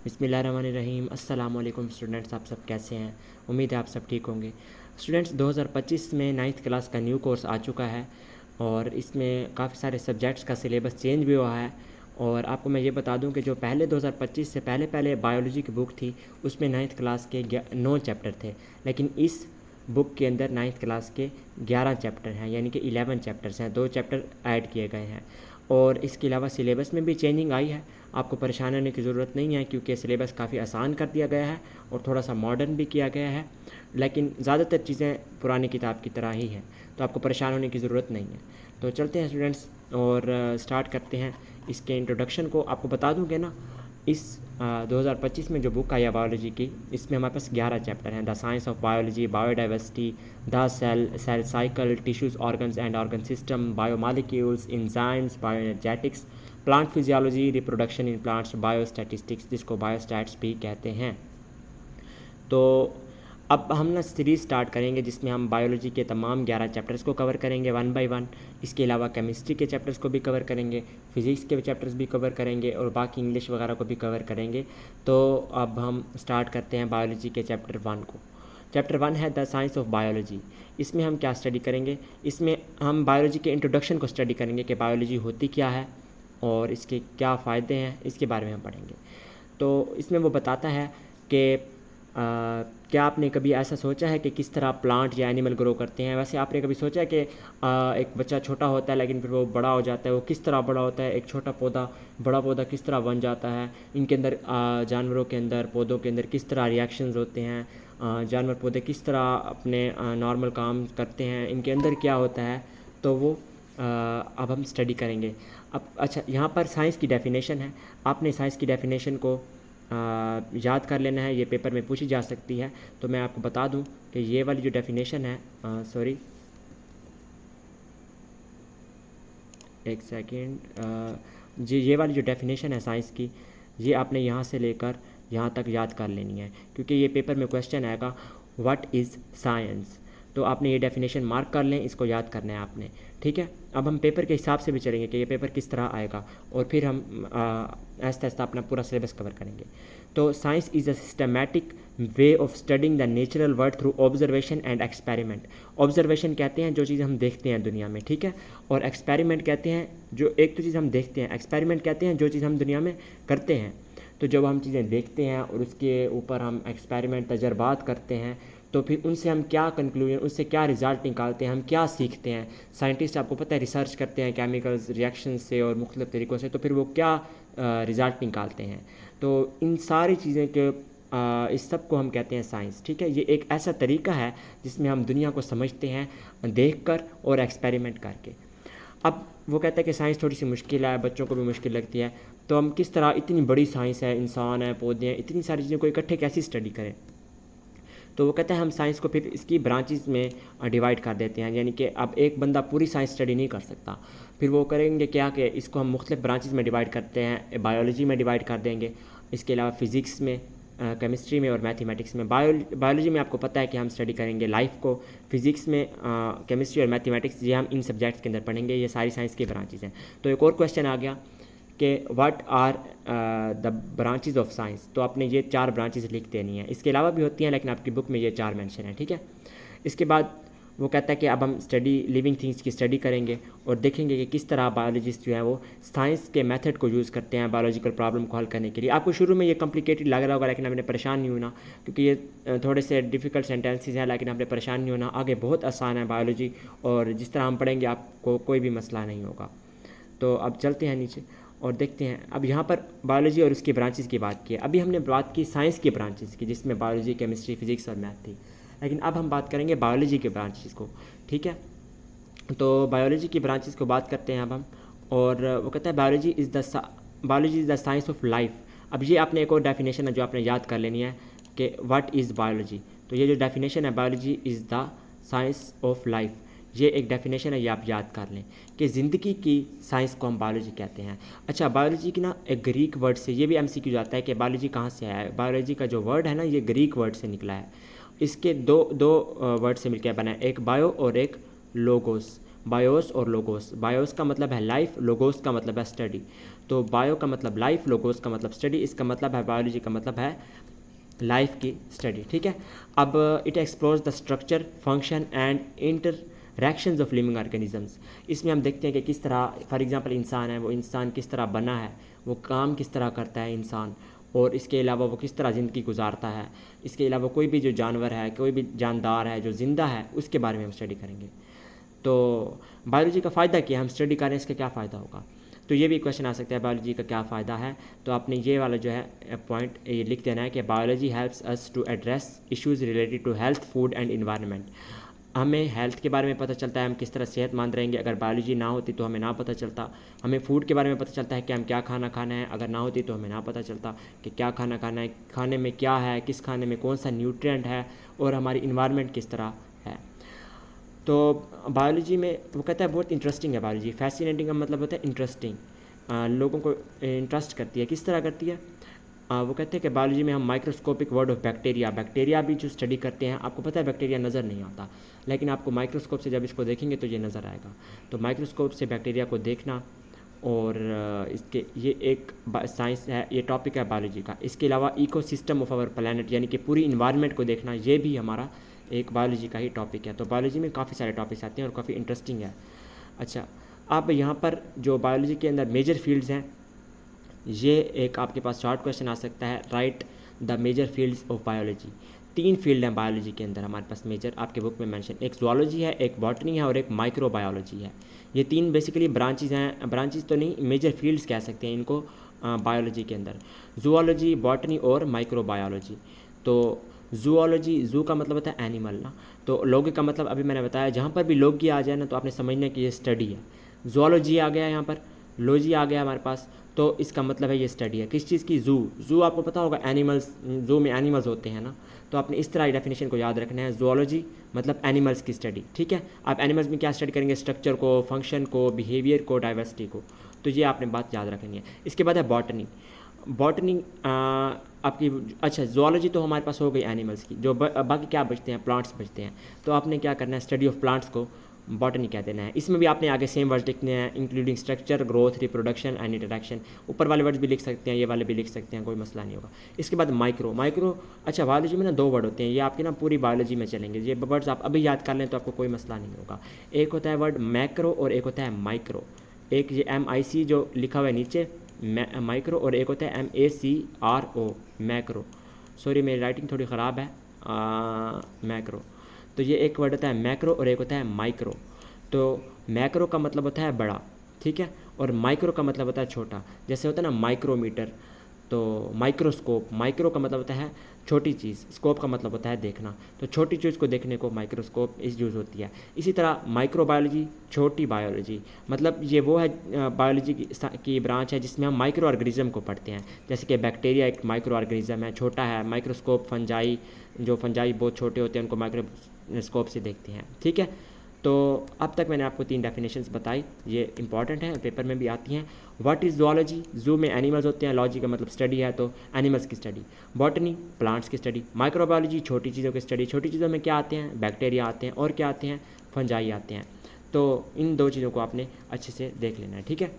बिस्मिल्लाहिर्रहमानिर्रहीम। अस्सलाम वालेकुम स्टूडेंट्स, आप सब कैसे हैं? उम्मीद है आप सब ठीक होंगे। स्टूडेंट्स, 2025 में 9th क्लास का न्यू कोर्स आ चुका है और इसमें काफ़ी सारे सब्जेक्ट्स का सिलेबस चेंज भी हुआ है। और आपको मैं ये बता दूं कि जो पहले 2025 से पहले बायोलॉजी की बुक थी उसमें 9th क्लास के 9 चैप्टर थे, लेकिन इस बुक के अंदर 9th क्लास के 11 चैप्टर हैं, यानी कि 11 चैप्टर्स हैं, 2 चैप्टर ऐड किए गए हैं। और इसके अलावा सिलेबस में भी चेंजिंग आई है। आपको परेशान होने की ज़रूरत नहीं है क्योंकि सिलेबस काफ़ी आसान कर दिया गया है और थोड़ा सा मॉडर्न भी किया गया है, लेकिन ज़्यादातर चीज़ें पुरानी किताब की तरह ही हैं, तो आपको परेशान होने की ज़रूरत नहीं है। तो चलते हैं स्टूडेंट्स और स्टार्ट करते हैं इसके इंट्रोडक्शन को। आपको बता दूँ कि ना, इस 2025 में जो बुक आई है बायोलॉजी की, इसमें हमारे पास 11 चैप्टर हैं। The science of biology, biodiversity, the cell cycle, tissues, organs and organ system, biomolecules, enzymes, bioenergetics, plant physiology, reproduction in plants, biostatistics, जिसको बायोस्टैट्स भी कहते हैं। तो अब हम ना सीरीज़ स्टार्ट करेंगे जिसमें हम बायोलॉजी के तमाम 11 चैप्टर्स को कवर करेंगे 1 बाय 1। इसके अलावा केमिस्ट्री के चैप्टर्स को भी कवर करेंगे, फिज़िक्स के चैप्टर्स भी कवर करेंगे और बाकी इंग्लिश वगैरह को भी कवर करेंगे। तो अब हम स्टार्ट करते हैं बायोलॉजी के चैप्टर 1 को। चैप्टर 1 है द साइंस ऑफ बायोलॉजी। इसमें हम क्या स्टडी करेंगे? इसमें हम बायोलॉजी के इंट्रोडक्शन को स्टडी करेंगे कि बायोलॉजी होती क्या है और इसके क्या फ़ायदे हैं, इसके बारे में हम पढ़ेंगे। तो इसमें वो बताता है कि क्या आपने कभी ऐसा सोचा है कि किस तरह प्लांट या एनिमल ग्रो करते हैं? वैसे आपने कभी सोचा है कि एक बच्चा छोटा होता है लेकिन फिर वो बड़ा हो जाता है, वो किस तरह बड़ा होता है? एक छोटा पौधा बड़ा पौधा किस तरह बन जाता है? इनके अंदर जानवरों के अंदर, पौधों के अंदर किस तरह रिएक्शंस होते हैं? जानवर पौधे किस तरह अपने नॉर्मल काम करते हैं? इनके अंदर क्या होता है? तो वो अब हम स्टडी करेंगे। अब अच्छा, यहाँ पर साइंस की डेफिनेशन है। आपने साइंस की डेफिनेशन को याद कर लेना है, ये पेपर में पूछी जा सकती है। तो मैं आपको बता दूं कि ये वाली जो डेफिनेशन है, सॉरी एक सेकेंड जी, ये वाली जो डेफिनेशन है साइंस की, ये आपने यहाँ से लेकर यहाँ तक याद कर लेनी है, क्योंकि ये पेपर में क्वेश्चन आएगा व्हाट इज़ साइंस। तो आपने ये डेफिनेशन मार्क कर लें, इसको याद करना है आपने, ठीक है। अब हम पेपर के हिसाब से भी चलेंगे कि ये पेपर किस तरह आएगा और फिर हम आहिस्ता आहिस्ता अपना पूरा सिलेबस कवर करेंगे। तो science is a systematic way of studying the natural world through observation and experiment. Observation कहते हैं जो चीज़ हम देखते हैं दुनिया में, ठीक है, और एक्सपेरिमेंट कहते हैं जो एक तो चीज़ हम देखते हैं, एक्सपेरिमेंट कहते हैं जो चीज़ हम दुनिया में करते हैं। तो जब हम चीज़ें देखते हैं और उसके ऊपर हम एक्सपेरिमेंट तजर्बात करते हैं, तो फिर उनसे हम क्या कंक्लूजन, उससे क्या रिज़ल्ट निकालते हैं, हम क्या सीखते हैं। साइंटिस्ट, आपको पता है, रिसर्च करते हैं केमिकल्स रिएक्शन से और मुख्तलिफ़ तरीक़ों से, तो फिर वो क्या रिज़ल्ट निकालते हैं। तो इन सारी चीज़ें के इस सब को हम कहते हैं साइंस, ठीक है। ये एक ऐसा तरीका है जिसमें हम दुनिया को समझते हैं देख कर और एक्सपेरिमेंट करके। अब वो कहता है कि साइंस थोड़ी सी मुश्किल है, बच्चों को भी मुश्किल लगती है, तो हम किस तरह, इतनी बड़ी साइंस है, इंसान है, पौधे हैं, इतनी सारी चीज़ों को इकट्ठे कैसे स्टडी करें? तो वो कहते हैं हम साइंस को फिर इसकी ब्रांचेस में डिवाइड कर देते हैं, यानी कि अब एक बंदा पूरी साइंस स्टडी नहीं कर सकता। फिर वो करेंगे क्या कि इसको हम मुख्तलिफ ब्रांचेस में डिवाइड करते हैं, बायोलॉजी में डिवाइड कर देंगे, इसके अलावा फ़िज़िक्स में, केमिस्ट्री में और मैथमेटिक्स में। बायोलॉजी में आपको पता है कि हम स्टडी करेंगे लाइफ को, फिज़िक्स में केमिस्ट्री और मैथमेटिक्स, ये हम इन सब्जेक्ट्स के अंदर पढ़ेंगे, ये सारी साइंस की ब्रांचेस हैं। तो एक और क्वेश्चन आ गया कि what are the branches of science. तो आपने ये 4 ब्रांचेस लिख देनी है, इसके अलावा भी होती हैं लेकिन आपकी बुक में ये 4 मेंशन है, ठीक है। इसके बाद वो कहता है कि अब हम स्टडी लिविंग थिंग्स की स्टडी करेंगे और देखेंगे कि किस तरह बायोलॉजिस्ट जो हैं वो साइंस के मेथड को यूज़ करते हैं बायोलॉजिकल प्रॉब्लम को हल करने के लिए। आपको शुरू में ये कॉम्प्लिकेटेड लग रहा होगा, लेकिन आपने परेशान नहीं होना, क्योंकि ये थोड़े से डिफ़िकल्ट सेंटेंसेस हैं, लेकिन आपने परेशान नहीं होना। आगे बहुत आसान है बायोलॉजी, और जिस तरह हम पढ़ेंगे आपको कोई भी मसला नहीं होगा। तो अब चलते हैं नीचे और देखते हैं। अब यहाँ पर बायोलॉजी और उसकी ब्रांचेस की बात की है। अभी हमने बात की साइंस की ब्रांचेस की, जिसमें बायोलॉजी, केमिस्ट्री, फिज़िक्स और मैथ थी, लेकिन अब हम बात करेंगे बायोलॉजी के ब्रांचेस को, ठीक है। तो बायोलॉजी की ब्रांचेस को बात करते हैं अब हम, और वो कहता है biology is the science of life. अब ये आपने एक और डेफिनेशन है जो आपने याद कर लेनी है कि व्हाट इज़ बायोलॉजी। तो ये जो डेफिनेशन है, biology is the science of life, ये एक डेफिनेशन है, ये आप याद कर लें कि ज़िंदगी की साइंस को हम बायोलॉजी कहते हैं। अच्छा, बायोलॉजी की ना एक ग्रीक वर्ड से, ये भी एमसीक्यू जाता है कि बायोलॉजी कहाँ से आया है। बायोलॉजी का जो वर्ड है ना, ये ग्रीक वर्ड से निकला है। इसके दो वर्ड से मिलकर बना है, एक बायो और एक लोगोस। बायोस और लोगोस। बायोस का मतलब है लाइफ, लोगोस का मतलब है स्टडी। तो बायो का मतलब लाइफ, लोगोस का मतलब स्टडी, इसका मतलब है बायोलॉजी का मतलब है लाइफ की स्टडी। ठीक है। अब it explores the structure, function and interactions of living organisms. इसमें हम देखते हैं कि किस तरह, फॉर एग्जांपल इंसान है, वो इंसान किस तरह बना है, वो काम किस तरह करता है इंसान, और इसके अलावा वो किस तरह ज़िंदगी गुजारता है। इसके अलावा कोई भी जो जानवर है, कोई भी जानदार है जो ज़िंदा है, उसके बारे में हम स्टडी करेंगे। तो बायोलॉजी का फ़ायदा क्या है, हम स्टडी करें इसका क्या फ़ायदा होगा। तो ये भी क्वेश्चन आ सकता है बायोलॉजी का क्या फ़ायदा है। तो आपने ये वाला जो है पॉइंट ये लिख देना है कि biology helps us to address issues related to health, food and environment. हमें हेल्थ के बारे में पता चलता है, हम किस तरह सेहतमंद रहेंगे। अगर बायोलॉजी ना होती तो हमें ना पता चलता। हमें फूड के बारे में पता चलता है कि हम क्या खाना खाना है, अगर ना होती तो हमें ना पता चलता कि क्या खाना खाना है, खाने में क्या है, किस खाने में कौन सा न्यूट्रिएंट है, और हमारी इन्वायरमेंट किस तरह है। तो बायोलॉजी में वो कहता है बहुत इंटरेस्टिंग है बायोलॉजी। फैसिनेटिंग का मतलब होता है इंटरेस्टिंग, लोगों को इंटरेस्ट करती है। किस तरह करती है, वो कहते हैं कि बायोलॉजी में हम माइक्रोस्कोपिक वर्ड ऑफ बैक्टीरिया भी जो स्टडी करते हैं। आपको पता है बैक्टीरिया नज़र नहीं आता, लेकिन आपको माइक्रोस्कोप से जब इसको देखेंगे तो ये नज़र आएगा। तो माइक्रोस्कोप से बैक्टीरिया को देखना, और इसके ये एक साइंस है, ये टॉपिक है बायोलॉजी का। इसके अलावा इकोसिस्टम ऑफ आवर प्लैनेट, यानी कि पूरी इन्वायरमेंट को देखना, ये भी हमारा एक बायोलॉजी का ही टॉपिक है। तो बायोलॉजी में काफ़ी सारे टॉपिक्स आते हैं और काफ़ी इंटरेस्टिंग है। अच्छा, अब यहाँ पर जो बायोलॉजी के अंदर मेजर फील्ड्स हैं, ये एक आपके पास शॉर्ट क्वेश्चन आ सकता है, write the major fields of biology. 3 field हैं बायोलॉजी के अंदर हमारे पास मेजर, आपके बुक में मेंशन, एक ज़ूलॉजी है, एक बॉटनी है, और एक माइक्रोबायोलॉजी है। ये 3 बेसिकली ब्रांचेज हैं, ब्रांचेज तो नहीं, मेजर फील्ड्स कह सकते हैं इनको बायोलॉजी के अंदर, ज़ूलॉजी, बॉटनी और माइक्रोबायोलॉजी। तो ज़ूलॉजी, ज़ू का मतलब होता है एनिमल ना, तो लोगी का मतलब अभी मैंने बताया, जहाँ पर भी लोगी आ जाए ना तो आपने समझना कि ये स्टडी है। ज़ूलॉजी आ गया यहाँ पर, लॉजी आ गया हमारे पास, तो इसका मतलब है ये स्टडी है किस चीज़ की, ज़ू आपको पता होगा एनिमल्स, ज़ू में एनिमल्स होते हैं ना, तो आपने इस तरह डेफिनेशन को याद रखना है। ज़ूलॉजी मतलब एनिमल्स की स्टडी। ठीक है। आप एनिमल्स में क्या स्टडी करेंगे, स्ट्रक्चर को, फंक्शन को, बिहेवियर को, डाइवर्सिटी को। तो ये आपने बात याद रखनी है। इसके बाद है बॉटनी। बॉटनी आपकी, अच्छा ज़ूलॉजी तो हमारे पास हो गई एनिमल्स की, जो बाकी क्या बचते हैं, प्लांट्स बचते हैं। तो आपने क्या करना है, स्टडी ऑफ प्लांट्स को बॉटनी कह देना है। इसमें भी आपने आगे सेम वर्ड्स लिखने हैं, including structure, growth, reproduction and interaction. ऊपर वाले वर्ड्स भी लिख सकते हैं, ये वाले भी लिख सकते हैं, कोई मसला नहीं होगा। इसके बाद माइक्रो, अच्छा बायोलॉजी में ना 2 वर्ड होते हैं, ये आपकी ना पूरी बायोलॉजी में चलेंगे। ये वर्ड्स आप अभी याद कर लें तो आपको कोई मसला नहीं होगा। एक होता है वर्ड मैक्रो और एक होता है माइक्रो। एक ये MIC जो लिखा हुआ है नीचे माइक्रो, और एक होता है MACRO मैक्रो। सॉरी मेरी राइटिंग थोड़ी ख़राब है, मैक्रो। तो ये एक वर्ड होता है मैक्रो और एक होता है माइक्रो। तो मैक्रो का मतलब होता है बड़ा, ठीक है, और माइक्रो का मतलब होता है छोटा। जैसे होता है ना माइक्रोमीटर, तो माइक्रोस्कोप, माइक्रो का मतलब होता है छोटी चीज़, स्कोप का मतलब होता है देखना। तो छोटी चीज़ को देखने को माइक्रोस्कोप इस यूज़ होती है। इसी तरह माइक्रोबायोलॉजी, छोटी बायोलॉजी, मतलब ये वो है बायोलॉजी की ब्रांच है जिसमें हम माइक्रो ऑर्गेनिज्म को पढ़ते हैं। जैसे कि बैक्टीरिया एक माइक्रो ऑर्गेनिज्म है, छोटा है। माइक्रोस्कोप फंजाई, जो फंजाई बहुत छोटे होते हैं उनको माइक्रोस्कोप से देखते हैं। ठीक है। तो अब तक मैंने आपको 3 डेफिनेशंस बताई, ये इंपॉर्टेंट हैं, पेपर में भी आती हैं। व्हाट इज़ ज़ूलॉजी, ज़ू में एनिमल्स होते हैं, लॉजी का मतलब स्टडी है, तो एनिमल्स की स्टडी। बॉटनी प्लांट्स की स्टडी। माइक्रोबायोलॉजी छोटी चीज़ों की स्टडी। छोटी चीज़ों में क्या आते हैं, बैक्टीरिया आते हैं, और क्या आते हैं, फंजाई आते हैं। तो इन 2 चीज़ों को आपने अच्छे से देख लेना है। ठीक है।